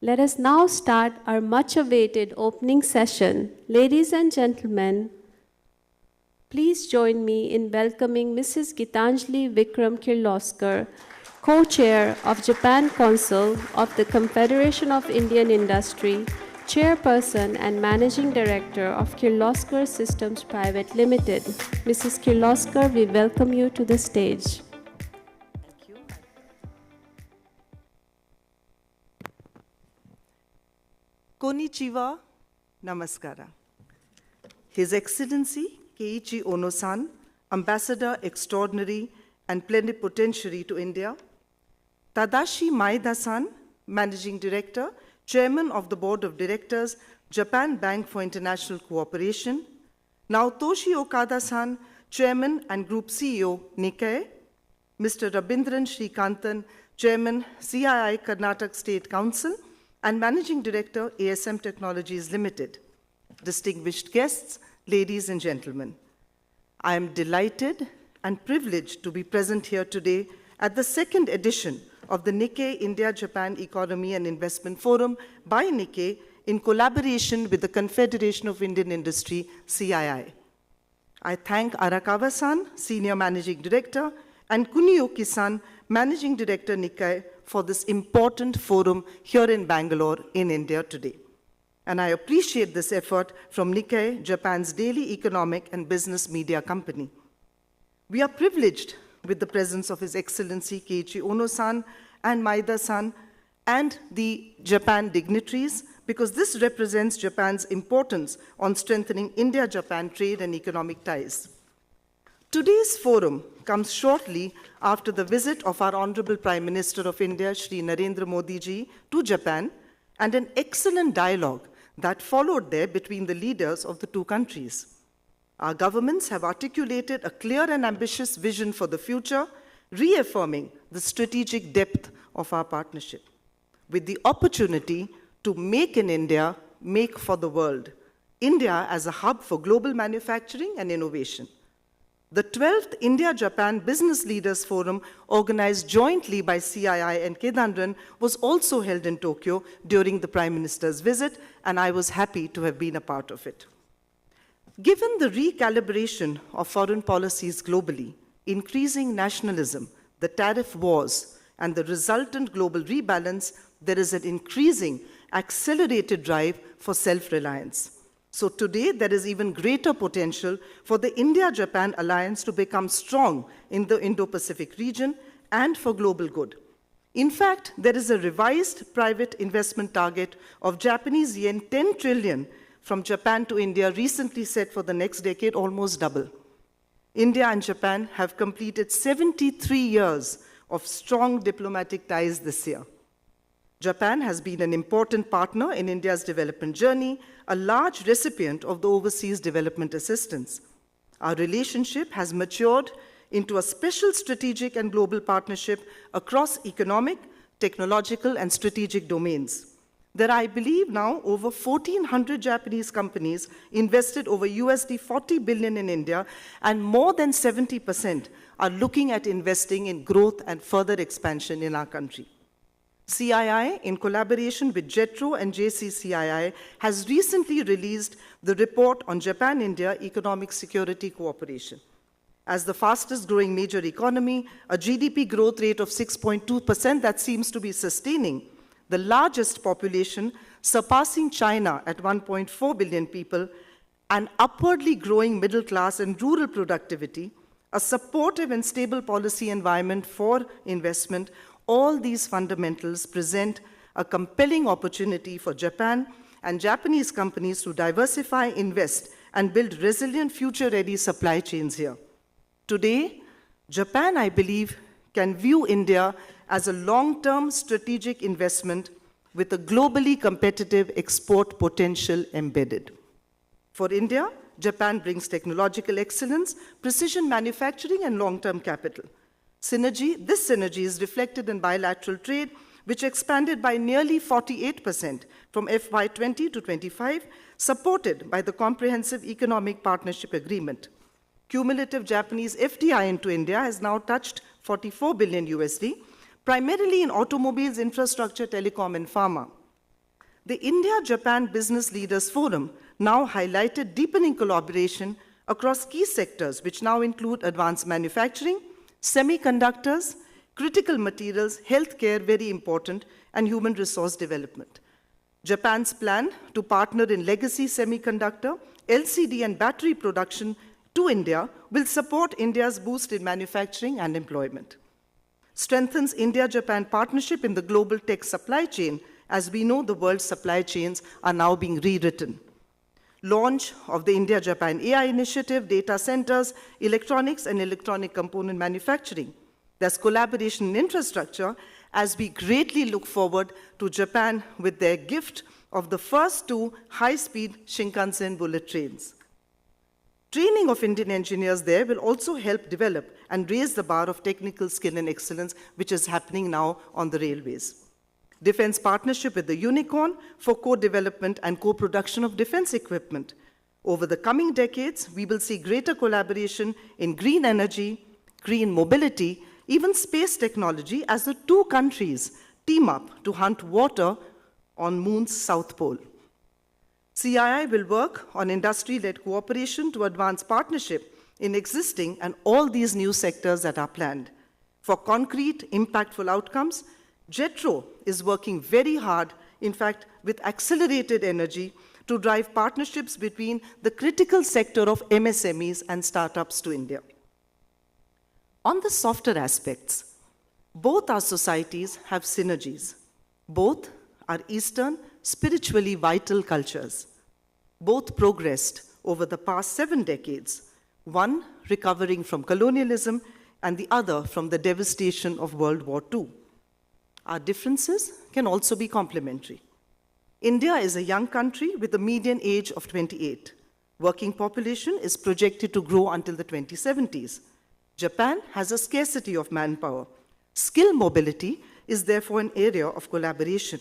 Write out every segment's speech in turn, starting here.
Let us now start our much-awaited opening session. Ladies and gentlemen, please join me in welcoming Mrs. Geetanjali Vikram Kirloskar, Co-Chair of Japan Council of the Confederation of Indian Industry, Chairperson and Managing Director of Kirloskar Systems Private Limited. Mrs. Kirloskar, we welcome you to the stage. Thank you. Konnichiwa, namaskara. His Excellency Keiichi Ono-san, Ambassador Extraordinary and Plenipotentiary to India, Tadashi Maeda-san, Managing Director, Chairman of the Board of Directors, Japan Bank for International Cooperation, Naotoshi Okada-san, Chairman and Group CEO, Nikkei, Mr. Rabindran Srikantan, Chairman, CII Karnataka State Council, and Managing Director, ASM Technologies Limited. Distinguished guests, ladies and gentlemen, I am delighted and privileged to be present here today at the second edition of the Nikkei India-Japan Economy and Investment Forum by Nikkei in collaboration with the Confederation of Indian Industry, CII. I thank Arakawa-san, Senior Managing Director, and Kunioki-san, Managing Director, Nikkei, for this important forum here in Bangalore, in India today. And I appreciate this effort from Nikkei, Japan's daily economic and business media company. We are privileged with the presence of His Excellency Keiichi Ono-san and Maeda-san and the Japan dignitaries, because this represents Japan's importance on strengthening India-Japan trade and economic ties. Today's forum comes shortly after the visit of our Honorable Prime Minister of India, Shri Narendra Modi ji, to Japan, and an excellent dialogue that followed there between the leaders of the two countries. Our governments have articulated a clear and ambitious vision for the future, reaffirming the strategic depth of our partnership, with the opportunity to make in India, make for the world, India as a hub for global manufacturing and innovation. The 12th India-Japan Business Leaders Forum, organized jointly by CII and Kedandran, was also held in Tokyo during the Prime Minister's visit, and I was happy to have been a part of it. Given the recalibration of foreign policies globally, increasing nationalism, the tariff wars, and the resultant global rebalance, there is an increasing, accelerated drive for self-reliance. So today, there is even greater potential for the India-Japan alliance to become strong in the Indo-Pacific region and for global good. In fact, there is a revised private investment target of Japanese yen 10 trillion from Japan to India recently set for the next decade, almost double. India and Japan have completed 73 years of strong diplomatic ties this year. Japan has been an important partner in India's development journey, a large recipient of the overseas development assistance. Our relationship has matured into a special strategic and global partnership across economic, technological, and strategic domains. There are, I believe, now over 1,400 Japanese companies invested over USD 40 billion in India, and more than 70% are looking at investing in growth and further expansion in our country. CII, in collaboration with JETRO and JCCII, has recently released the report on Japan-India Economic Security Cooperation. As the fastest growing major economy, a GDP growth rate of 6.2% that seems to be sustaining, the largest population, surpassing China at 1.4 billion people, an upwardly growing middle class and rural productivity, a supportive and stable policy environment for investment, all these fundamentals present a compelling opportunity for Japan and Japanese companies to diversify, invest, and build resilient, future-ready supply chains here. Today, Japan, I believe, can view India as a long-term strategic investment with a globally competitive export potential embedded. For India, Japan brings technological excellence, precision manufacturing, and long-term capital. This synergy is reflected in bilateral trade, which expanded by nearly 48% from FY 20 to 25, supported by the Comprehensive Economic Partnership Agreement. Cumulative Japanese FDI into India has now touched 44 billion USD, primarily in automobiles, infrastructure, telecom, and pharma. The India-Japan Business Leaders Forum now highlighted deepening collaboration across key sectors, which now include advanced manufacturing, semiconductors, critical materials, healthcare, very important, and human resource development. Japan's plan to partner in legacy semiconductor, LCD, and battery production to India will support India's boost in manufacturing and employment. Strengthens India-Japan partnership in the global tech supply chain. As we know, the world's supply chains are now being rewritten. Launch of the India-Japan AI initiative, data centers, electronics and electronic component manufacturing. There's collaboration in infrastructure, as we greatly look forward to Japan with their gift of the first 2 high-speed Shinkansen bullet trains. Training of Indian engineers there will also help develop and raise the bar of technical skill and excellence, which is happening now on the railways. Defense partnership with the Unicorn for co-development and co-production of defense equipment. Over the coming decades, we will see greater collaboration in green energy, green mobility, even space technology, as the 2 countries team up to hunt water on Moon's South Pole. CII will work on industry-led cooperation to advance partnership in existing and all these new sectors that are planned. For concrete, impactful outcomes, JETRO is working very hard, in fact, with accelerated energy to drive partnerships between the critical sector of MSMEs and startups to India. On the softer aspects, both our societies have synergies. Both are Eastern, spiritually vital cultures. Both progressed over the past 7 decades, one recovering from colonialism and the other from the devastation of World War II. Our differences can also be complementary. India is a young country with a median age of 28. Working population is projected to grow until the 2070s. Japan has a scarcity of manpower. Skill mobility is therefore an area of collaboration.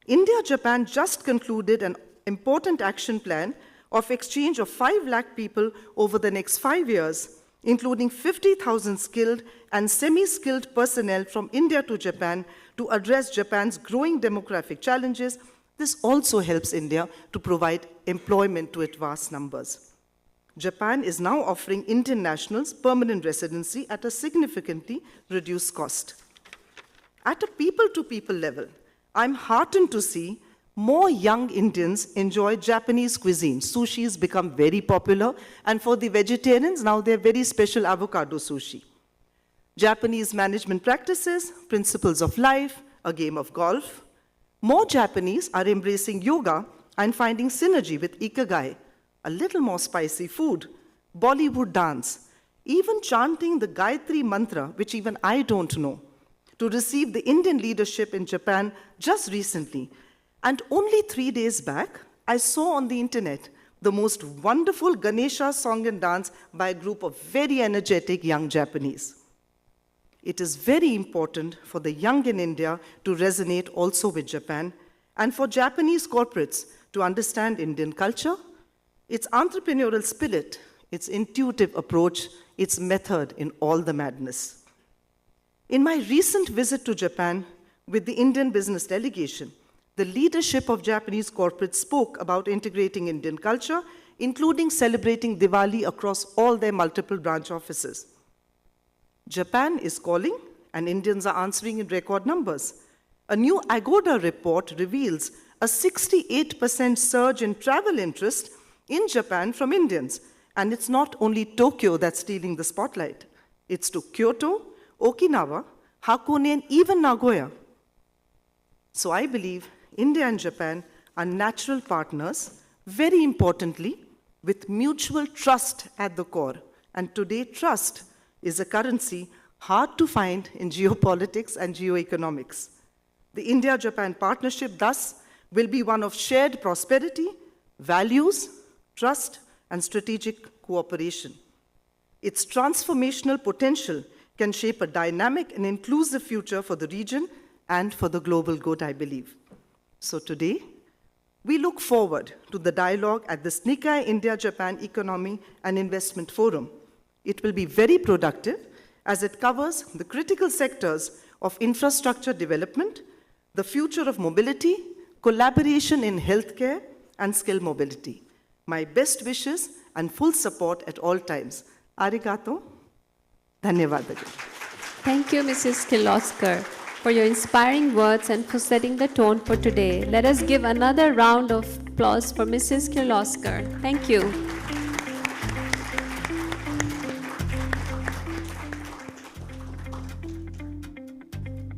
India-Japan just concluded an important action plan of exchange of 5 lakh people over the next 5 years, including 50,000 skilled and semi-skilled personnel from India to Japan to address Japan's growing demographic challenges. This also helps India to provide employment to its vast numbers. Japan is now offering Indian nationals permanent residency at a significantly reduced cost. At a people-to-people level, I'm heartened to see more young Indians enjoy Japanese cuisine. Sushi has become very popular, and for the vegetarians, now they're very special avocado sushi. Japanese management practices, principles of life, a game of golf. More Japanese are embracing yoga and finding synergy with ikigai, a little more spicy food, Bollywood dance, even chanting the Gayatri mantra, which even I don't know, to receive the Indian leadership in Japan just recently. And only 3 days back, I saw on the internet the most wonderful Ganesha song and dance by a group of very energetic young Japanese. It is very important for the young in India to resonate also with Japan, and for Japanese corporates to understand Indian culture, its entrepreneurial spirit, its intuitive approach, its method in all the madness. In my recent visit to Japan with the Indian business delegation, the leadership of Japanese corporates spoke about integrating Indian culture, including celebrating Diwali across all their multiple branch offices. Japan is calling, and Indians are answering in record numbers. A new Agoda report reveals a 68% surge in travel interest in Japan from Indians. And it's not only Tokyo that's stealing the spotlight. It's to Kyoto, Okinawa, Hakone, and even Nagoya. So I believe India and Japan are natural partners, very importantly, with mutual trust at the core. And today, trust is a currency hard to find in geopolitics and geoeconomics. The India-Japan partnership, thus, will be one of shared prosperity, values, trust, and strategic cooperation. Its transformational potential can shape a dynamic and inclusive future for the region and for the global good, I believe. So today, we look forward to the dialogue at this Nikkei India-Japan Economy and Investment Forum. It will be very productive as it covers the critical sectors of infrastructure development, the future of mobility, collaboration in healthcare, and skill mobility. My best wishes and full support at all times. Arigato. Dhanyavadagal. Thank you, Mrs. Kirloskar, for your inspiring words and for setting the tone for today. Let us give another round of applause for Mrs. Kirloskar. Thank you.